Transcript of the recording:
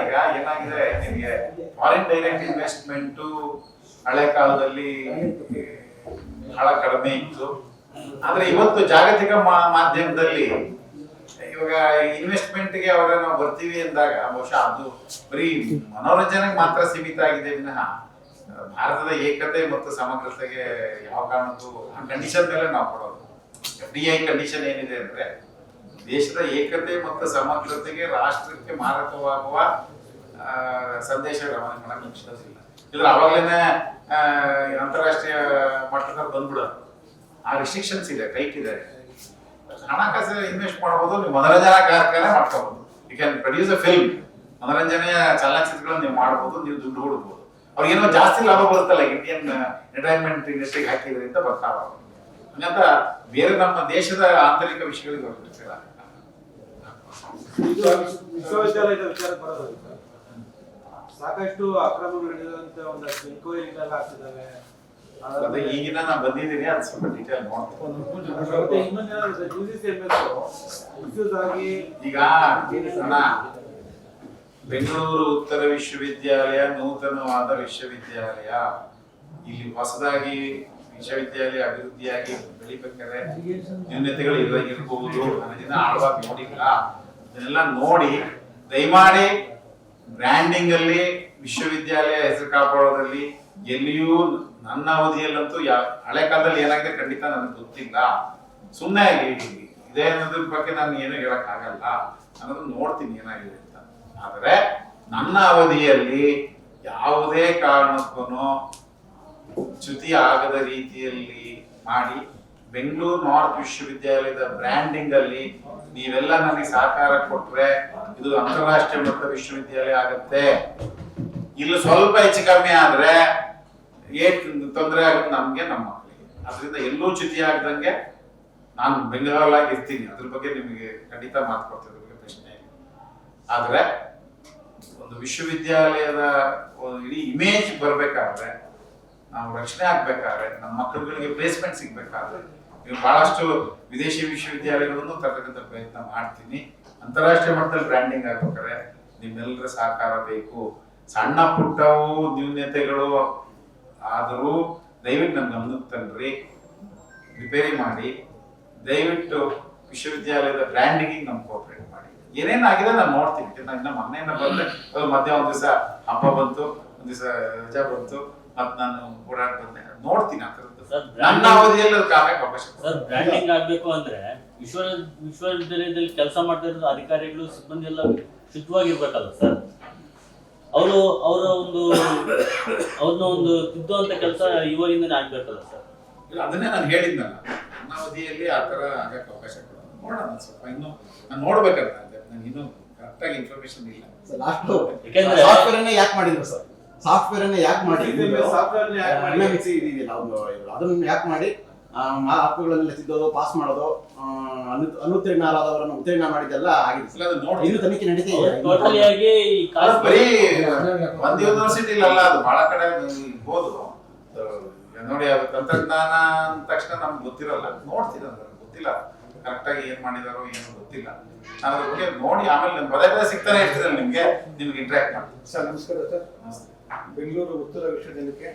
ಈಗ ಏನಾಗಿದೆ ನಿಮಗೆ ಫಾರಿನ್ ಡೈರೆಕ್ಟ್ ಇನ್ವೆಸ್ಟ್ಮೆಂಟು ಹಳೆ ಕಾಲದಲ್ಲಿ ಬಹಳ ಕಡಿಮೆ ಇತ್ತು. ಆದ್ರೆ ಇವತ್ತು ಜಾಗತಿಕ ಮಾಧ್ಯಮದಲ್ಲಿ ಇವಾಗ ಇನ್ವೆಸ್ಟ್ಮೆಂಟ್ಗೆ ಅವರ ನಾವು ಬರ್ತೀವಿ ಅಂದಾಗ ಬಹುಶಃ ಅದು ಬರೀ ಮನೋರಂಜನೆಗೆ ಮಾತ್ರ ಸೀಮಿತ ಆಗಿದೆ ವಿನಃ ಭಾರತದ ಏಕತೆ ಮತ್ತು ಸಮಗ್ರತೆಗೆ ಯಾವ ಕಾರಣಕ್ಕೂ ಆ ಕಂಡೀಷನ್ ಮೇಲೆ ನಾವು ಕೊಡೋದು. FDI ಕಂಡೀಷನ್ ಏನಿದೆ ಅಂದ್ರೆ ದೇಶದ ಏಕತೆ ಮತ್ತು ಸಮಗ್ರತೆಗೆ ರಾಷ್ಟ್ರಕ್ಕೆ ಮಾರಕವಾಗುವ ಸಂದೇಶ ರವಾನೆ ಮಾಡಕ್ಕೆ ನಿಷೇಧಿಸಿಲ್ಲ. ಇದ್ರ ಅವಾಗಲೇ ಅಂತಾರಾಷ್ಟ್ರೀಯ ಮಟ್ಟದಲ್ಲಿ ಬಂದ್ಬಿಡೋದು. ಆ ರಿಸ್ಟ್ರಿಕ್ಷನ್ಸ್ ಇದೆ, ಟೈಟ್ ಇದೆ. ಹಣಕಾಸು ಇನ್ವೆಸ್ಟ್ ಮಾಡಬಹುದು, ನೀವು ಮನೋರಂಜನಾ ಕಾರ್ಯಕ್ರಮ ಮಾಡ್ಕೋಬಹುದು. You can produce a film, ಮನೋರಂಜನೆಯ ಚಲನಚಿತ್ರಗಳನ್ನು ನೀವು ಮಾಡಬಹುದು, ನೀವು ದುಡ್ಡು ಹುಡುಕಬಹುದು. ಅವ್ರಿಗೇನೋ ಜಾಸ್ತಿ ಲಾಭ ಬರುತ್ತಲ್ಲ ಇಂಡಿಯನ್ ಎಂಟರ್ಟೈನ್ಮೆಂಟ್ ಇಂಡಸ್ಟ್ರಿಗೆ ಹಾಕಿದ್ರಿಂದ ಬರ್ತಾವ. ಹಂಗಂತ ಬೇರೆ ನಮ್ಮ ದೇಶದ ಆಂತರಿಕ ವಿಷಯಗಳಿಗೆ ಬರ್ತಿರ್ತಿಲ್ಲ. ವಿಶ್ವವಿದ್ಯಾಲಯದ ವಿಚಾರ ಬರೋದು ಸಾಕಷ್ಟು ಅಕ್ರಮಗಳು ನಡೆದಂತ ಒಂದಷ್ಟು ಎನ್ಕ್ವೈರಿಗಳೆಲ್ಲ ಆಗ್ತಿದ್ದಾವೆ. ಅದೇ ಈಗಿನ ನಾನು ಬಂದಿದ್ದೀನಿ, ಅದು ಸ್ವಲ್ಪ ಡೀಟೇಲ್ ನೋಡ್ತೀನಿ. ಈಗ ಬೆಂಗಳೂರು ಉತ್ತರ ವಿಶ್ವವಿದ್ಯಾಲಯ ನೂತನವಾದ ವಿಶ್ವವಿದ್ಯಾಲಯ. ಇಲ್ಲಿ ಹೊಸದಾಗಿ ವಿಶ್ವವಿದ್ಯಾಲಯ ಅಭಿವೃದ್ಧಿಯಾಗಿ ಬೆಳಿಬೇಕಾದ್ರೆ ನ್ಯೂನತೆಗಳು ಇರಬಹುದು ಅನ್ನೋದನ್ನ ಆಳವಾಗಿ ನೋಡಿಲ್ಲ. ಇದನ್ನೆಲ್ಲ ನೋಡಿ ದಯಮಾಡಿ ಬ್ರ್ಯಾಂಡಿಂಗ್ ಅಲ್ಲಿ ವಿಶ್ವವಿದ್ಯಾಲಯ ಹೆಸರು ಕಾಪಾಡೋದ್ರಲ್ಲಿ ಎಲ್ಲಿಯೂ ನನ್ನ ಅವಧಿಯಲ್ಲಂತೂ ಹಳೆ ಕಾಲದಲ್ಲಿ ಏನಾಗಿದೆ ಖಂಡಿತ ನನಗೆ ಗೊತ್ತಿಲ್ಲ. ಸುಮ್ಮನೆ ಇದೇ ಅನ್ನೋದ್ರ ಬಗ್ಗೆ ನಾನು ಏನು ಹೇಳಕ್ ಆಗಲ್ಲ ಅನ್ನೋದನ್ನ ನೋಡ್ತೀನಿ ಏನಾಗಿದೆ ಅಂತ. ಆದ್ರೆ ನನ್ನ ಅವಧಿಯಲ್ಲಿ ಯಾವುದೇ ಕಾರಣಕ್ಕೂ ಚ್ಯುತಿ ಆಗದ ರೀತಿಯಲ್ಲಿ ಮಾಡಿ ಬೆಂಗಳೂರು ನಾರ್ತ್ ವಿಶ್ವವಿದ್ಯಾಲಯದ ಬ್ರ್ಯಾಂಡಿಂಗ್ ಅಲ್ಲಿ ನೀವೆಲ್ಲ ನನಗೆ ಸಹಕಾರ ಕೊಟ್ರೆ ಇದು ಅಂತಾರಾಷ್ಟ್ರೀಯ ಮಟ್ಟದ ವಿಶ್ವವಿದ್ಯಾಲಯ ಆಗತ್ತೆ. ಇಲ್ಲಿ ಸ್ವಲ್ಪ ಹೆಚ್ಚು ಕಮ್ಮಿ ಆದ್ರೆ ತೊಂದರೆ ಆಗುತ್ತೆ ನಮ್ಗೆ, ನಮ್ಮ ಮಕ್ಕಳಿಗೆ. ಅದರಿಂದ ಎಲ್ಲೂ ಚ್ಯುತಿ ಆಗದಂಗೆ ನಾನು ಬೆಂಗಳೂರಾಗಿ ಇರ್ತೀನಿ. ಅದ್ರ ಬಗ್ಗೆ ನಿಮಗೆ ಖಂಡಿತ ಮಾತು ಕೊಡ್ತಿದ್ರ ಬಗ್ಗೆ ಪ್ರಶ್ನೆ ಇಲ್ಲ. ಆದ್ರೆ ಒಂದು ವಿಶ್ವವಿದ್ಯಾಲಯದ ಇಡೀ ಇಮೇಜ್ ಬರ್ಬೇಕಾದ್ರೆ, ನಾವು ರಕ್ಷಣೆ ಆಗ್ಬೇಕಾದ್ರೆ, ನಮ್ಮ ಮಕ್ಕಳುಗಳಿಗೆ ಪ್ಲೇಸ್ಮೆಂಟ್ ಸಿಗ್ಬೇಕಾದ್ರೆ ಬಹಳಷ್ಟು ವಿದೇಶಿ ವಿಶ್ವವಿದ್ಯಾಲಯಗಳನ್ನು ತರತಕ್ಕಂಥ ಪ್ರಯತ್ನ ಮಾಡ್ತೀನಿ. ಅಂತಾರಾಷ್ಟ್ರೀಯ ಮಟ್ಟದಲ್ಲಿ ಬ್ರ್ಯಾಂಡಿಂಗ್ ಆಗ್ಬೇಕಾದ್ರೆ ನಿಮ್ಮೆಲ್ಲರ ಸಹಕಾರ ಬೇಕು. ಸಣ್ಣ ಪುಟ್ಟವು ನ್ಯೂನ್ಯತೆಗಳು ಆದರೂ ದಯವಿಟ್ಟು ನನ್ನ ಗಮನಕ್ಕೆ ತನ್ರಿ, ರಿಪೇರಿ ಮಾಡಿ. ದಯವಿಟ್ಟು ವಿಶ್ವವಿದ್ಯಾಲಯದ ಬ್ರ್ಯಾಂಡಿಂಗ್ ನಮ್ಗೆ ಕೋಆಪರೇಟ್ ಮಾಡಿ. ಏನೇನಾಗಿದೆ ನಾನು ನೋಡ್ತೀನಿ. ಇನ್ನ ಮೊನ್ನೆಯಿಂದ ಬಂದ್ರೆ ಮಧ್ಯ ಒಂದ್ ದಿವಸ ಹಬ್ಬ ಬಂತು, ಒಂದ್ ದಿವಸ ರಜಾ ಬಂತು, ಮತ್ ನಾನು ಓಡಾಡ್ ಬಂದೆ, ನೋಡ್ತೀನಿ. ನನ್ನ ಅವಧಿಯಲ್ಲಿ ಸರ್ ಬ್ರ್ಯಾಂಡಿಂಗ್ ಆಗ್ಬೇಕು ಅಂದ್ರೆ ವಿಶ್ವವಿದ್ಯಾಲಯದಲ್ಲಿ ಕೆಲಸ ಮಾಡ್ತಾ ಇರೋ ಅಧಿಕಾರಿಗಳು ಸಿಬ್ಬಂದಿ ಎಲ್ಲ ಶುದ್ಧವಾಗಿರ್ಬೇಕಲ್ಲ ಸರ್. ಅವರು ಅವ್ರನ್ನ ಒಂದು ತಿದ್ದುವಂತ ಕೆಲಸ ಇವರಿಂದನೇ ಆಗ್ಬೇಕಲ್ಲ ಸರ್. ಅದನ್ನೇ ನಾನು ಹೇಳಿದ್ನಲ್ಲ, ನನ್ನ ಅವಧಿಯಲ್ಲಿ ಆ ತರ ಆಗಕ್ಕೆ ಅವಕಾಶ ಕೊಡೋಣ. ನೋಡೋಣ ಸ್ವಲ್ಪ ಇನ್ನು ನಾನು ನೋಡ್ಬೇಕಂತ ನನಗೆ ಇನ್ನೂ ಕರೆಕ್ಟ್ ಆಗಿ ಇನ್ಫಾರ್ಮೇಶನ್ ಇಲ್ಲ. ಸಾಫ್ಟ್ವೇರ್ ಅನ್ನ ಯಾಕೆ ಮಾಡಿದ್ರು ಸರ್? ಸಾಫ್ಟ್ವೇರ್ ಅನ್ನ ಯಾಕೆ ಮಾಡಿ ಅದನ್ನ ಯಾಕೆ ಮಾಡಿ ಆಪ್ಗಳನ್ನೆಲ್ಲ ತಿದ್ದೋದು, ಪಾಸ್ ಮಾಡೋದು, ಅನುತ್ತೀರ್ಣರಾದವರನ್ನು ಉತ್ತೀರ್ಣ ಮಾಡಿದ್ದೆಲ್ಲ ಆಗಿದೆ. ಇನ್ನು ತನಿಖೆ ನಡೀತಿದೆ. ಬರೀ ಒಂದು ಯೂನಿವರ್ಸಿಟಿ ಅಲ್ಲ, ಅದು ಬಹಳ ಕಡೆ ಇರ್ಬೋದು ನೋಡಿ. ಅದು ತಂತ್ರಜ್ಞಾನ ಅಂದ ತಕ್ಷಣ ನಮ್ಗೆ ಗೊತ್ತಿರಲ್ಲ, ನೋಡ್ತೀನಿ. ಅಂದ್ರೆ ಗೊತ್ತಿಲ್ಲ ಕರೆಕ್ಟ್ ಆಗಿ ಏನ್ ಮಾಡಿದಾರೋ ಏನೋ ಗೊತ್ತಿಲ್ಲ. ನಾನು ಅದ್ರ ಬಗ್ಗೆ ನೋಡಿ ಆಮೇಲೆ ಪದೇ ಪದೇ ಸಿಗ್ತಾನೆ ಇರ್ತೀರಲ್ಲ ನಿಮ್ಗೆ ಇಂಟ್ರಾಕ್ಟ್ ಮಾಡ್ತೀನಿ. ಸರ್ ನಮಸ್ಕಾರ ಸರ್. ಬೆಂಗಳೂರು ಉತ್ತರ ವಿಶ್ವವಿದ್ಯಾಲಯಕ್ಕೆ